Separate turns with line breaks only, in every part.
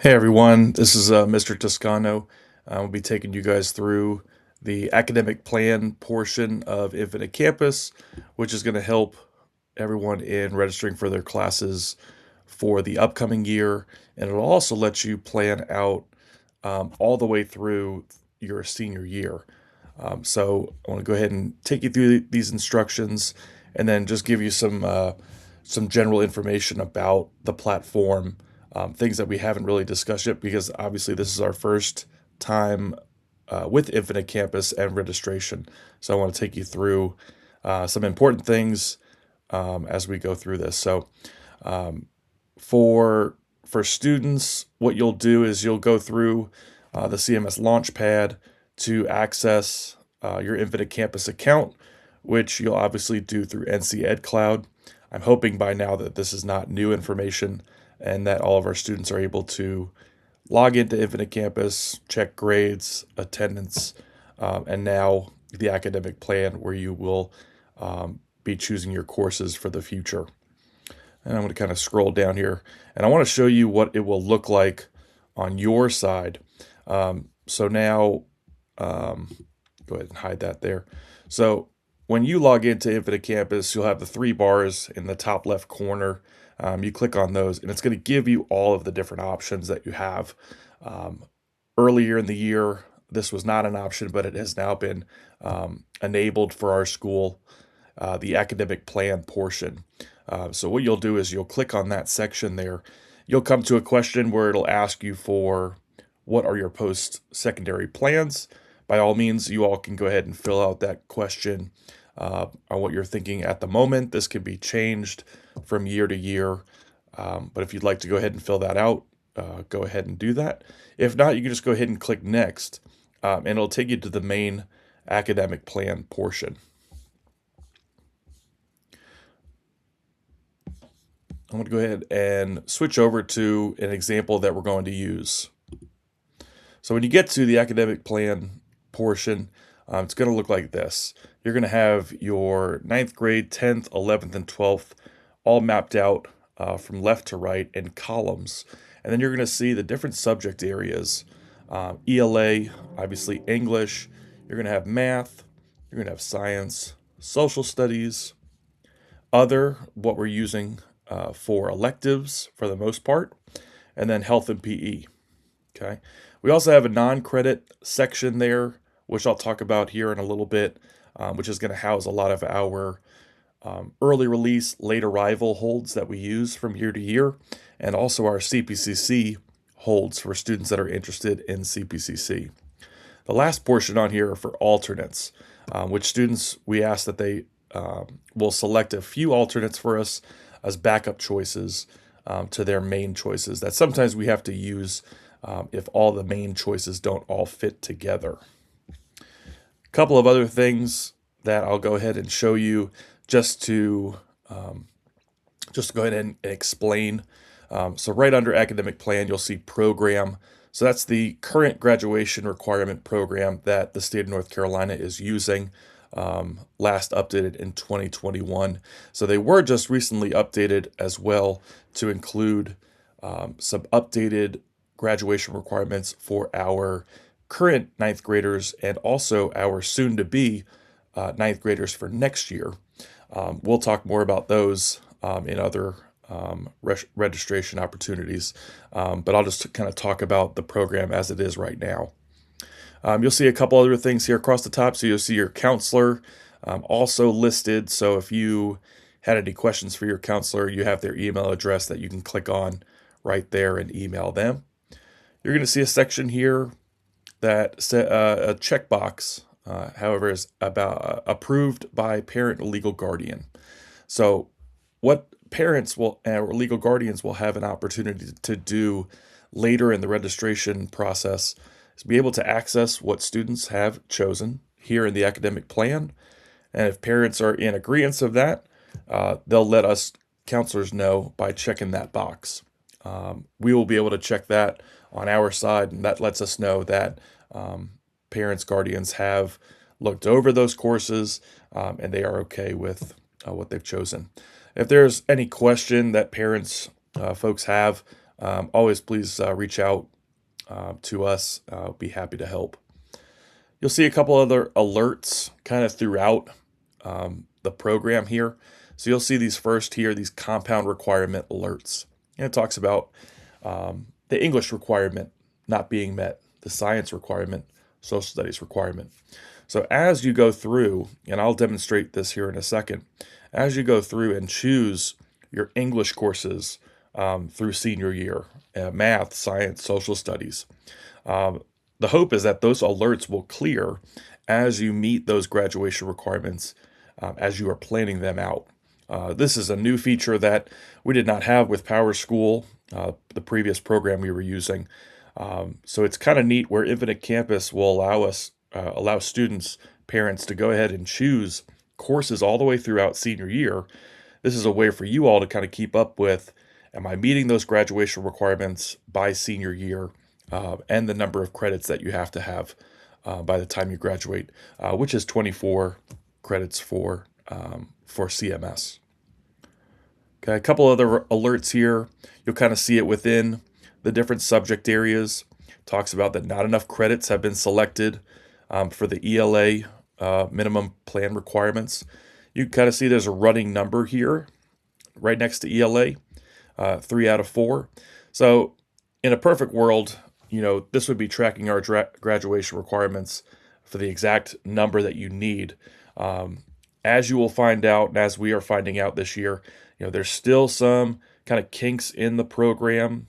Hey everyone, this is Mr. Toscano. We'll be taking you guys through the academic plan portion of Infinite Campus, which is going to help everyone in registering for their classes for the upcoming year. And it'll also let you plan out all the way through your senior year. So I want to go ahead and take you through these instructions and then just give you some general information about the platform, things that we haven't really discussed yet, because obviously this is our first time with Infinite Campus and registration. So I want to take you through some important things as we go through this. So for students, what you'll do is you'll go through the CMS Launchpad to access your Infinite Campus account, which you'll obviously do through NC Ed Cloud. I'm hoping by now that this is not new information and that all of our students are able to log into Infinite Campus, check grades, attendance, and now the academic plan where you will be choosing your courses for the future. And I'm going to kind of scroll down here and I want to show you what it will look like on your side. So now, go ahead and hide that there. So when you log into Infinite Campus, you'll have the three bars in the top left corner. You click on those and it's going to give you all of the different options that you have. Earlier in the year, this was not an option, but it has now been enabled for our school, the academic plan portion. So what you'll do is you'll click on that section there. You'll come to a question where it'll ask you for what are your post-secondary plans. By all means, you all can go ahead and fill out that question on what you're thinking at the moment. This can be changed from year to year, but if you'd like to go ahead and fill that out, go ahead and do that. If not, you can just go ahead and click next, and it'll take you to the main academic plan portion. I'm going to go ahead and switch over to an example that we're going to use. So when you get to the academic plan portion, it's going to look like this. You're going to have your 9th grade, 10th, 11th, and 12th all mapped out from left to right in columns. And then you're going to see the different subject areas. ELA, obviously English. You're going to have math. You're going to have science, social studies, other, what we're using for electives for the most part, and then health and PE. Okay. We also have a non-credit section there, which I'll talk about here in a little bit, which is going to house a lot of our early release, late arrival holds that we use from year to year, and also our CPCC holds for students that are interested in CPCC. The last portion on here are for alternates, which students we ask that they will select a few alternates for us as backup choices to their main choices that sometimes we have to use if all the main choices don't all fit together. A couple of other things that I'll go ahead and show you just to go ahead and explain. So right under academic plan, you'll see program. So that's the current graduation requirement program that the state of North Carolina is using, last updated in 2021. So they were just recently updated as well to include some updated graduation requirements for our current 9th graders and also our soon-to-be 9th graders for next year. We'll talk more about those in other registration opportunities, but I'll just kind of talk about the program as it is right now. You'll see a couple other things here across the top. So you'll see your counselor also listed. So if you had any questions for your counselor, you have their email address that you can click on right there and email them. You're going to see a section here that a checkbox, however, is about approved by parent or legal guardian. So what parents will or legal guardians will have an opportunity to do later in the registration process is be able to access what students have chosen here in the academic plan. And if parents are in agreement of that, they'll let us counselors know by checking that box. We will be able to check that on our side, and that lets us know that parents, guardians have looked over those courses and they are okay with what they've chosen. If there's any question that parents, folks have, always please reach out to us. I'll be happy to help. You'll see a couple other alerts kind of throughout the program here. So you'll see these first here, these compound requirement alerts. And it talks about the English requirement not being met, the science requirement, social studies requirement. So as you go through, and I'll demonstrate this here in a second, as you go through and choose your English courses through senior year, math, science, social studies, the hope is that those alerts will clear as you meet those graduation requirements as you are planning them out. This is a new feature that we did not have with PowerSchool, the previous program we were using. So it's kind of neat where Infinite Campus will allow students, parents to go ahead and choose courses all the way throughout senior year. This is a way for you all to kind of keep up with, am I meeting those graduation requirements by senior year, and the number of credits that you have to have by the time you graduate, which is 24 credits for CMS. Okay, a couple other alerts here. You'll kind of see it within the different subject areas. Talks about that not enough credits have been selected for the ELA minimum plan requirements. You kind of see there's a running number here right next to ELA, 3 out of 4. So in a perfect world, this would be tracking our graduation requirements for the exact number that you need. As you will find out, and as we are finding out this year, there's still some kind of kinks in the program,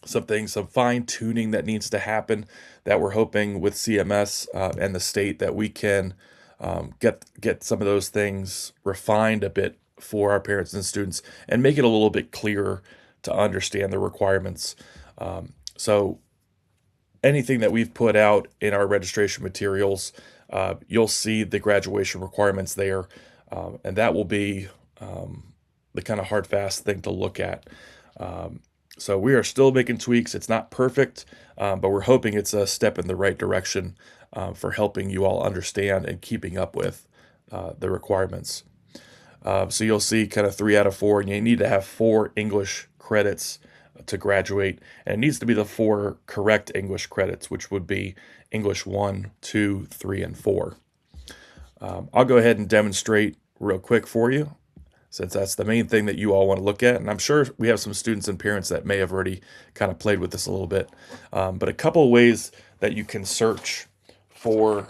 some fine tuning that needs to happen that we're hoping with CMS and the state that we can get some of those things refined a bit for our parents and students and make it a little bit clearer to understand the requirements. So anything that we've put out in our registration materials, you'll see the graduation requirements there, and that will be the kind of hard, fast thing to look at. So we are still making tweaks. It's not perfect, but we're hoping it's a step in the right direction for helping you all understand and keeping up with the requirements. So you'll see kind of 3 out of 4, and you need to have 4 English credits to graduate, and it needs to be the 4 correct English credits, which would be English 1, 2, 3, and 4. I'll go ahead and demonstrate real quick for you, since that's the main thing that you all want to look at. And I'm sure we have some students and parents that may have already kind of played with this a little bit. But a couple of ways that you can search for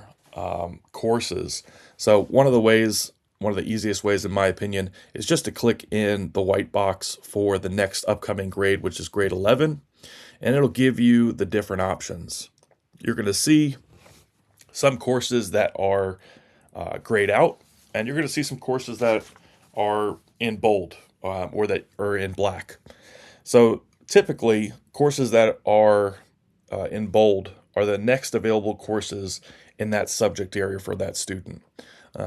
courses. So one of the easiest ways, in my opinion, is just to click in the white box for the next upcoming grade, which is grade 11, and it'll give you the different options. You're going to see some courses that are grayed out, and you're going to see some courses that are in bold or that are in black. So typically, courses that are in bold are the next available courses in that subject area for that student.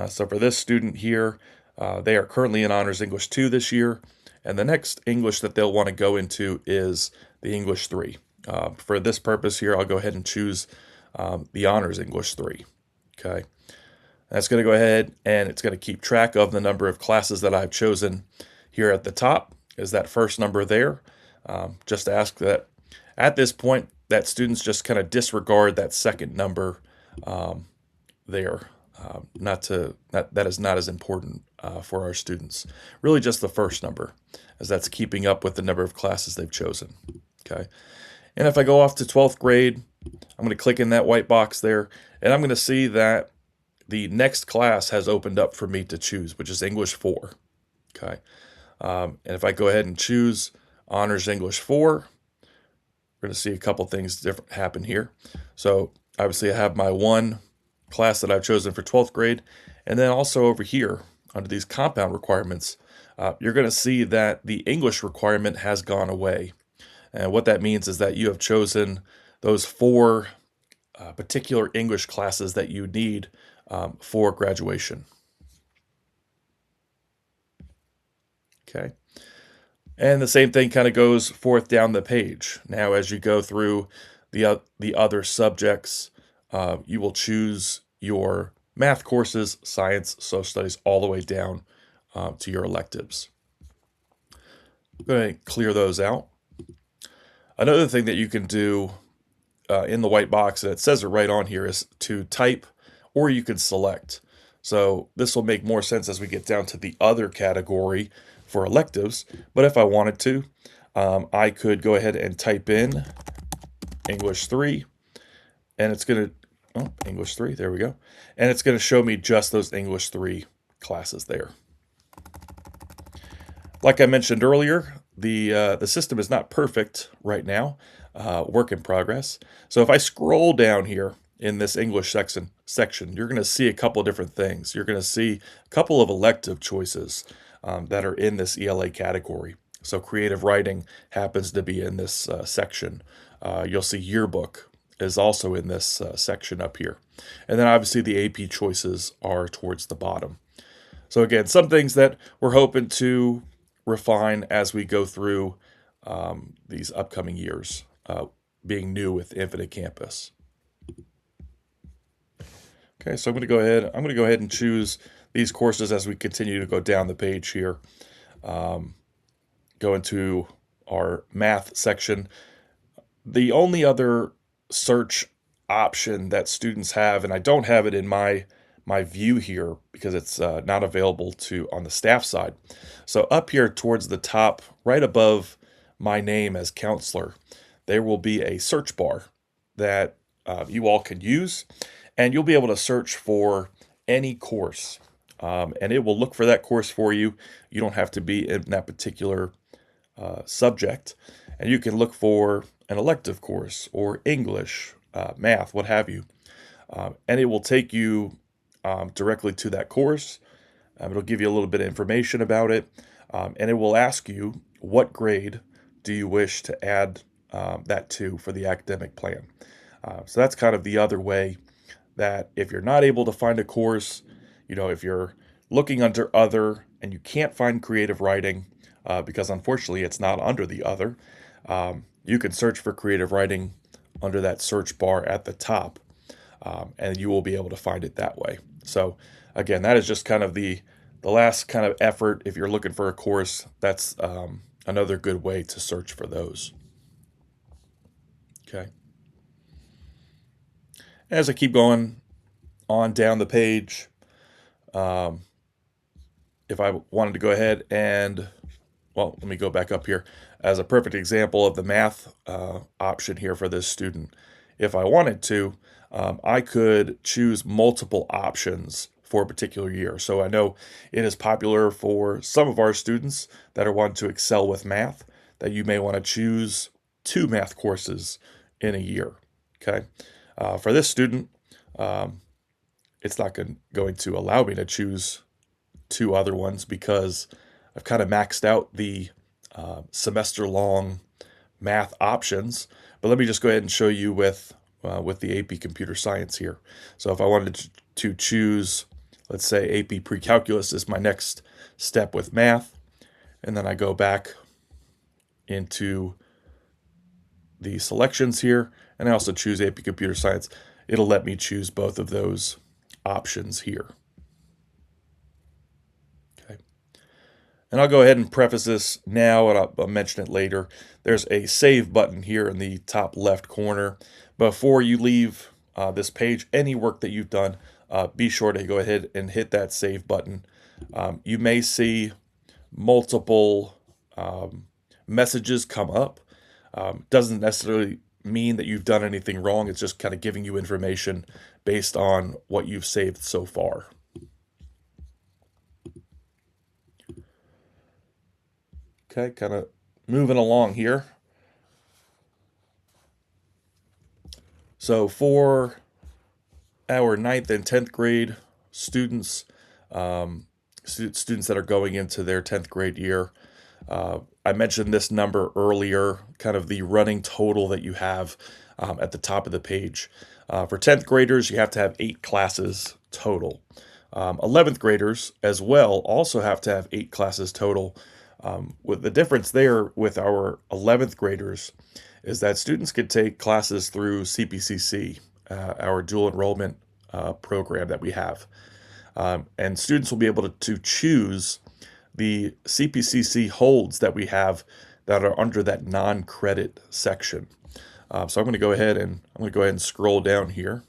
So for this student here, they are currently in Honors English 2 this year, and the next English that they'll want to go into is the English 3. For this purpose here, I'll go ahead and choose the Honors English 3. Okay. That's going to go ahead and it's going to keep track of the number of classes that I've chosen. Here at the top is that first number there. Just ask that at this point that students just kind of disregard that second number there. That is not as important for our students. Really just the first number, as that's keeping up with the number of classes they've chosen. Okay. And if I go off to 12th grade, I'm going to click in that white box there, and I'm going to see that the next class has opened up for me to choose, which is English 4. Okay. And if I go ahead and choose Honors English 4, we're going to see a couple things different happen here. So obviously I have my one class that I've chosen for 12th grade, and then also over here under these compound requirements, you're going to see that the English requirement has gone away. And what that means is that you have chosen those 4 particular English classes that you need for graduation. Okay. And the same thing kind of goes forth down the page. Now, as you go through the other subjects, you will choose your math courses, science, social studies, all the way down to your electives. I'm going to clear those out. Another thing that you can do in the white box, and it says it right on here, is to type, or you can select. So this will make more sense as we get down to the other category for electives. But if I wanted to, I could go ahead and type in English 3, and it's going to, oh, English 3, there we go. And it's going to show me just those English 3 classes there. Like I mentioned earlier, the system is not perfect right now, work in progress. So if I scroll down here in this English section, you're going to see a couple of different things. You're going to see a couple of elective choices that are in this ELA category. So creative writing happens to be in this section. You'll see yearbook is also in this section up here. And then obviously the AP choices are towards the bottom. So again, some things that we're hoping to refine as we go through these upcoming years, being new with Infinite Campus. Okay, so I'm going to go ahead and choose these courses as we continue to go down the page here. Go into our math section. The only other search option that students have, and I don't have it in my view here because it's not available to on the staff side. So up here towards the top, right above my name as counselor, there will be a search bar that you all can use, and you'll be able to search for any course, and it will look for that course for you. You don't have to be in that particular subject, and you can look for an elective course or English, math, what have you, and it will take you directly to that course. It'll give you a little bit of information about it, and it will ask you what grade do you wish to add that to for the academic plan. So that's kind of the other way that if you're not able to find a course, if you're looking under other and you can't find creative writing, because unfortunately it's not under the other, you can search for creative writing under that search bar at the top, and you will be able to find it that way. So again, that is just kind of the last kind of effort. If you're looking for a course, that's another good way to search for those. Okay. As I keep going on down the page, if I wanted to go ahead and, well, let me go back up here as a perfect example of the math option here for this student. If I wanted to, I could choose multiple options for a particular year. So I know it is popular for some of our students that are wanting to excel with math, that you may want to choose 2 math courses in a year. Okay. For this student, it's not going to allow me to choose 2 other ones because I've kind of maxed out the semester-long math options. But let me just go ahead and show you with the AP Computer Science here. So if I wanted to choose, let's say AP Pre-Calculus is my next step with math, and then I go back into the selections here, and I also choose AP Computer Science, it'll let me choose both of those options here. Okay. And I'll go ahead and preface this now, and I'll mention it later. There's a save button here in the top left corner. Before you leave this page, any work that you've done, be sure to go ahead and hit that save button. You may see multiple messages come up. Doesn't necessarily mean that you've done anything wrong. It's just kind of giving you information based on what you've saved so far. Okay, kind of moving along here. So for our 9th and 10th grade students, students that are going into their 10th grade year, I mentioned this number earlier, kind of the running total that you have at the top of the page. For 10th graders, you have to have 8 classes total. 11th graders as well also have to have 8 classes total. With the difference there with our 11th graders is that students could take classes through CPCC, our dual enrollment program that we have. And students will be able to choose the CPCC holds that we have that are under that non-credit section. So I'm going to go ahead and scroll down here.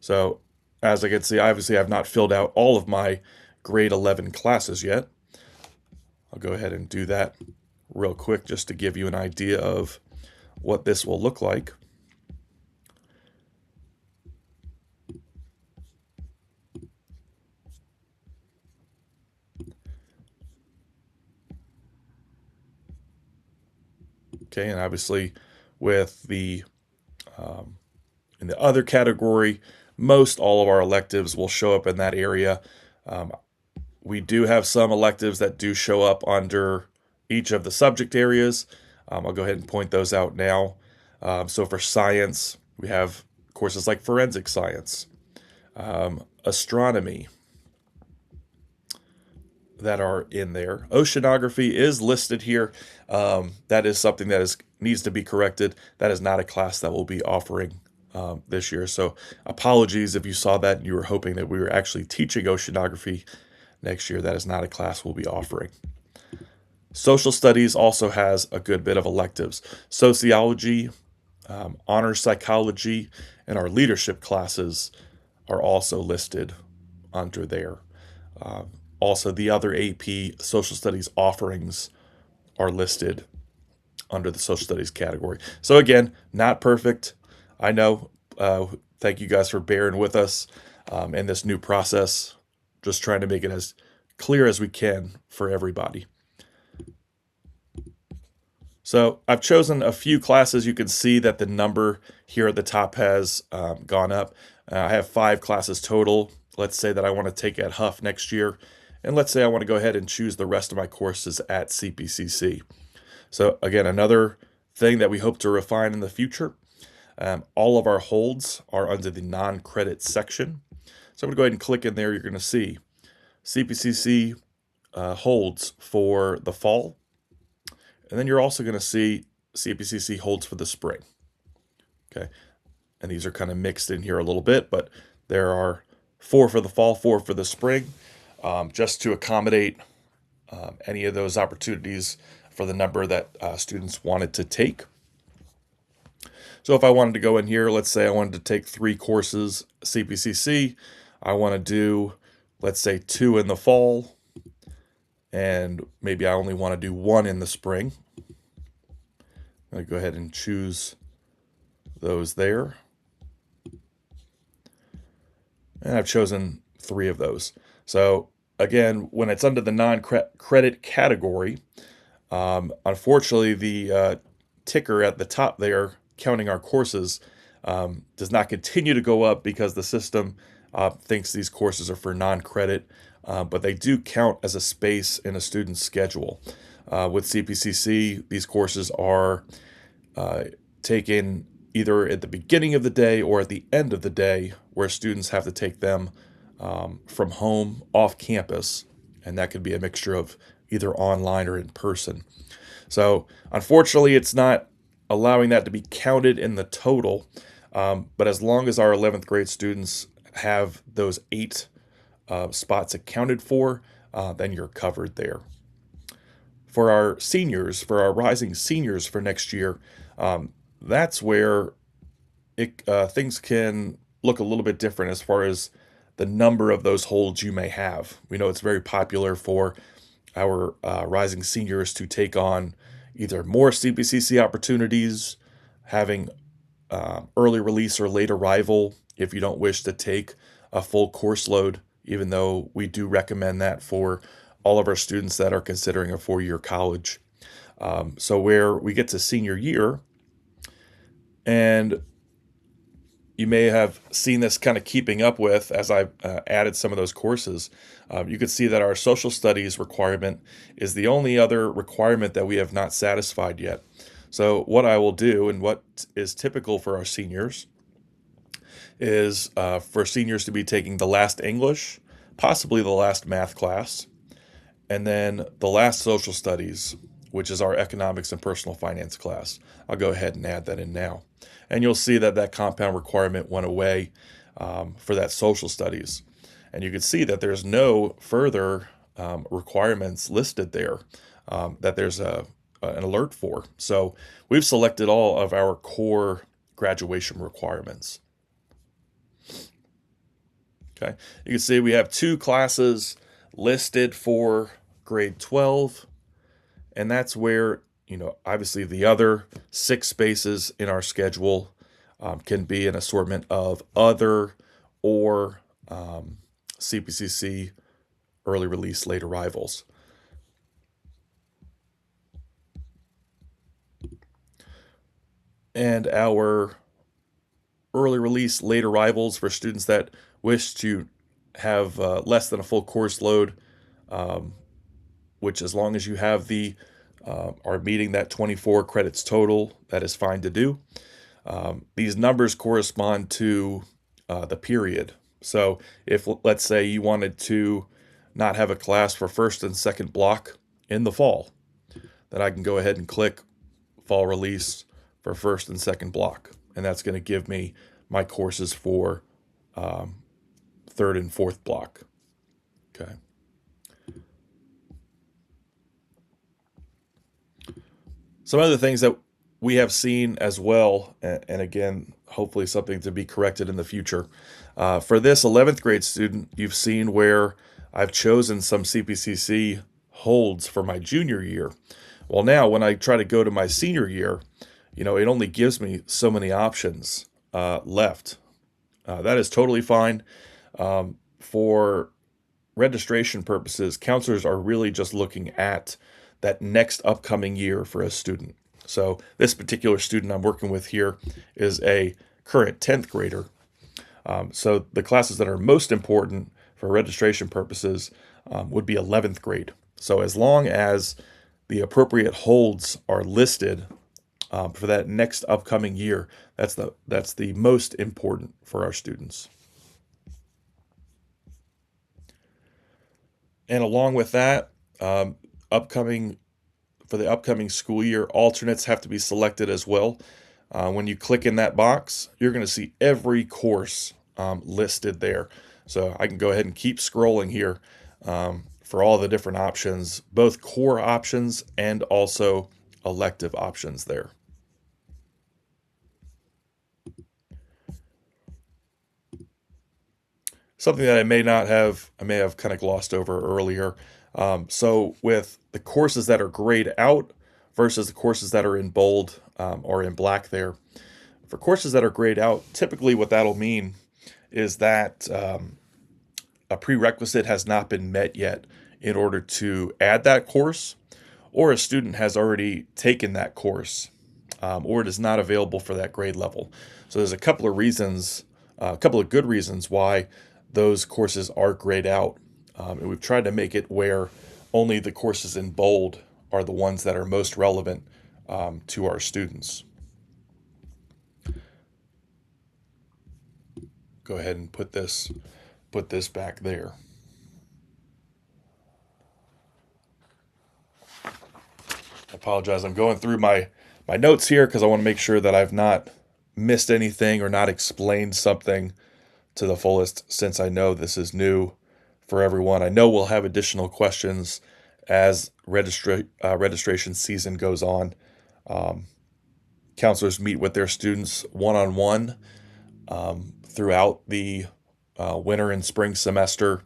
So as I can see, obviously I've not filled out all of my grade 11 classes yet. I'll go ahead and do that real quick just to give you an idea of what this will look like. Okay, and obviously with the in the other category, most all of our electives will show up in that area. We do have some electives that do show up under each of the subject areas. I'll go ahead and point those out now. So for science, we have courses like forensic science, astronomy, that are in there. Oceanography is listed here. That is something that needs to be corrected. That is not a class that we'll be offering this year. So apologies if you saw that and you were hoping that we were actually teaching oceanography next year. That is not a class we'll be offering. Social studies also has a good bit of electives. Sociology, honors psychology, and our leadership classes are also listed under there. Also, the other AP social studies offerings are listed under the social studies category. So again, not perfect. I know. Thank you guys for bearing with us in this new process. Just trying to make it as clear as we can for everybody. So I've chosen a few classes. You can see that the number here at the top has gone up. I have 5 classes total. Let's say that I want to take at Huff next year. And let's say I want to go ahead and choose the rest of my courses at CPCC. So again, another thing that we hope to refine in the future. All of our holds are under the non-credit section. So I'm going to go ahead and click in there. You're going to see CPCC holds for the fall. And then you're also going to see CPCC holds for the spring. Okay. And these are kind of mixed in here a little bit, but there are 4 for the fall, 4 for the spring, just to accommodate any of those opportunities for the number that students wanted to take. So if I wanted to go in here, let's say I wanted to take 3 courses CPCC, I want to do, let's say 2 in the fall, and maybe I only want to do 1 in the spring. I'm going to go ahead and choose those there. And I've chosen 3 of those. So again, when it's under the non-credit category, unfortunately the ticker at the top there, counting our courses, does not continue to go up because the system thinks these courses are for non-credit, but they do count as a space in a student's schedule. With CPCC, these courses are taken either at the beginning of the day or at the end of the day, where students have to take them from home off campus, and that could be a mixture of either online or in person. So unfortunately, it's not allowing that to be counted in the total, but as long as our 11th grade students have those 8 spots accounted for, then you're covered there. For our seniors, for our rising seniors for next year, that's where things can look a little bit different as far as the number of those holds you may have. We know it's very popular for our rising seniors to take on either more CPCC opportunities, having early release or late arrival if you don't wish to take a full course load, even though we do recommend that for all of our students that are considering a 4-year college. So where we get to senior year, and you may have seen this kind of keeping up with as I've added some of those courses. You could see that our social studies requirement is the only other requirement that we have not satisfied yet. So what I will do, and what is typical for our seniors, is for seniors to be taking the last English, possibly the last math class, and then the last social studies, which is our economics and personal finance class. I'll go ahead and add that in now. And you'll see that that compound requirement went away for that social studies. And you can see that there's no further requirements listed there. that there's an alert for. So we've selected all of our core graduation requirements. Okay, you can see we have 2 classes listed for grade 12, and that's where, obviously the other 6 spaces in our schedule can be an assortment of other or CPCC early release late arrivals. And our early release late arrivals for students that wish to have less than a full course load, which as long as you have are meeting that 24 credits total, that is fine to do. These numbers correspond to the period. So if, let's say, you wanted to not have a class for first and second block in the fall, then I can go ahead and click fall release for first and second block. And that's going to give me my courses for third and fourth block. Okay. Some other things that we have seen as well, and again, hopefully something to be corrected in the future. For this 11th grade student, you've seen where I've chosen some CPCC holds for my junior year. Well, now when I try to go to my senior year, it only gives me so many options left. That is totally fine. For registration purposes, counselors are really just looking at that next upcoming year for a student. So this particular student I'm working with here is a current 10th grader. So the classes that are most important for registration purposes would be 11th grade. So as long as the appropriate holds are listed for that next upcoming year, that's the most important for our students. And along with that, for the upcoming school year, alternates have to be selected as well. When you click in that box, you're going to see every course listed there. So I can go ahead and keep scrolling here for all the different options, both core options and also elective options there. Something that I may have kind of glossed over earlier. So with the courses that are grayed out versus the courses that are in bold or in black there, for courses that are grayed out, typically what that'll mean is that a prerequisite has not been met yet in order to add that course, or a student has already taken that course, or it is not available for that grade level. So there's a couple of good reasons why those courses are grayed out. And we've tried to make it where only the courses in bold are the ones that are most relevant to our students. Go ahead and put this back there. I apologize. I'm going through my notes here because I want to make sure that I've not missed anything or not explained something to the fullest, since I know this is new for everyone. I know we'll have additional questions as registration season goes on. Counselors meet with their students one-on-one throughout the winter and spring semester.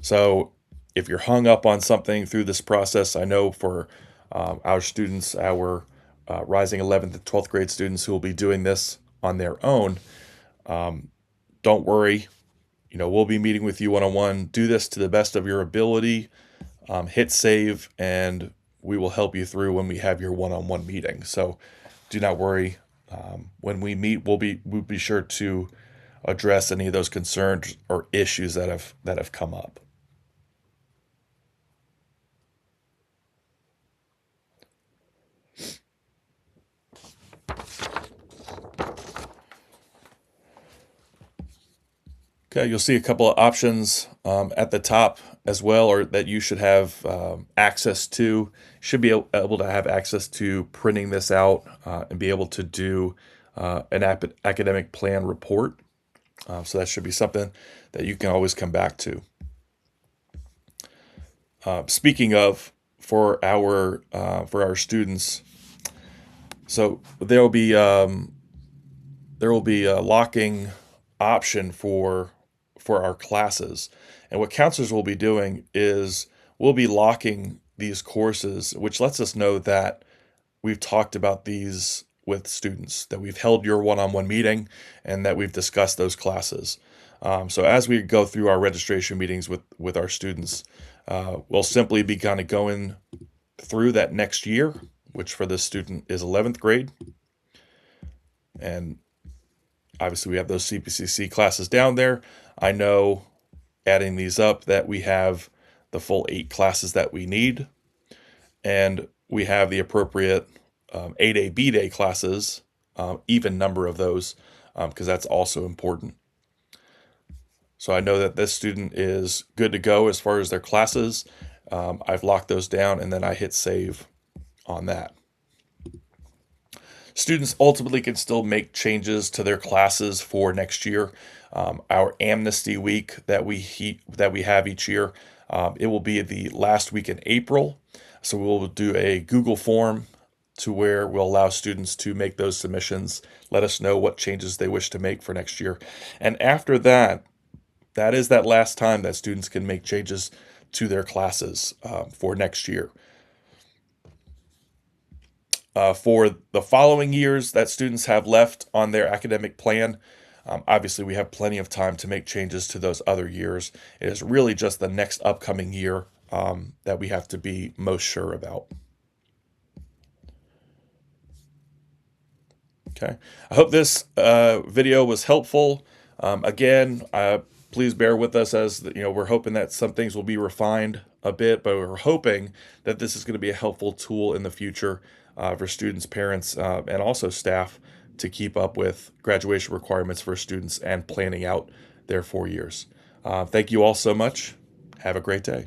So if you're hung up on something through this process, I know for our students, our rising 11th and 12th grade students who will be doing this on their own, don't worry. We'll be meeting with you one-on-one. Do this to the best of your ability. Hit save, and we will help you through when we have your one-on-one meeting. So do not worry. When we meet, we'll be sure to address any of those concerns or issues that have come up. Okay, you'll see a couple of options at the top as well, or that you should have access to. Should be able to have access to printing this out and be able to do an academic plan report. So that should be something that you can always come back to. Speaking of for our students. So there will be a locking option for our classes. And what counselors will be doing is we'll be locking these courses, which lets us know that we've talked about these with students, that we've held your one-on-one meeting, and that we've discussed those classes. So as we go through our registration meetings with our students, we'll simply be kind of going through that next year, which for this student is 11th grade. And obviously we have those CPCC classes down there. I know adding these up that we have the full 8 classes that we need, and we have the appropriate 8A, B-Day classes, even number of those, because that's also important. So I know that this student is good to go as far as their classes. I've locked those down, and then I hit save on that. Students ultimately can still make changes to their classes for next year. Our amnesty week that we have each year, it will be the last week in April. So we'll do a Google form to where we'll allow students to make those submissions, let us know what changes they wish to make for next year. And after that, that is that last time that students can make changes to their classes for next year. For the following years that students have left on their academic plan, obviously we have plenty of time to make changes to those other years. It is really just the next upcoming year that we have to be most sure about. Okay, I hope this video was helpful. Again, please bear with us as we're hoping that some things will be refined a bit, but we're hoping that this is going to be a helpful tool in the future for students, parents, and also staff to keep up with graduation requirements for students and planning out their 4 years. Thank you all so much. Have a great day.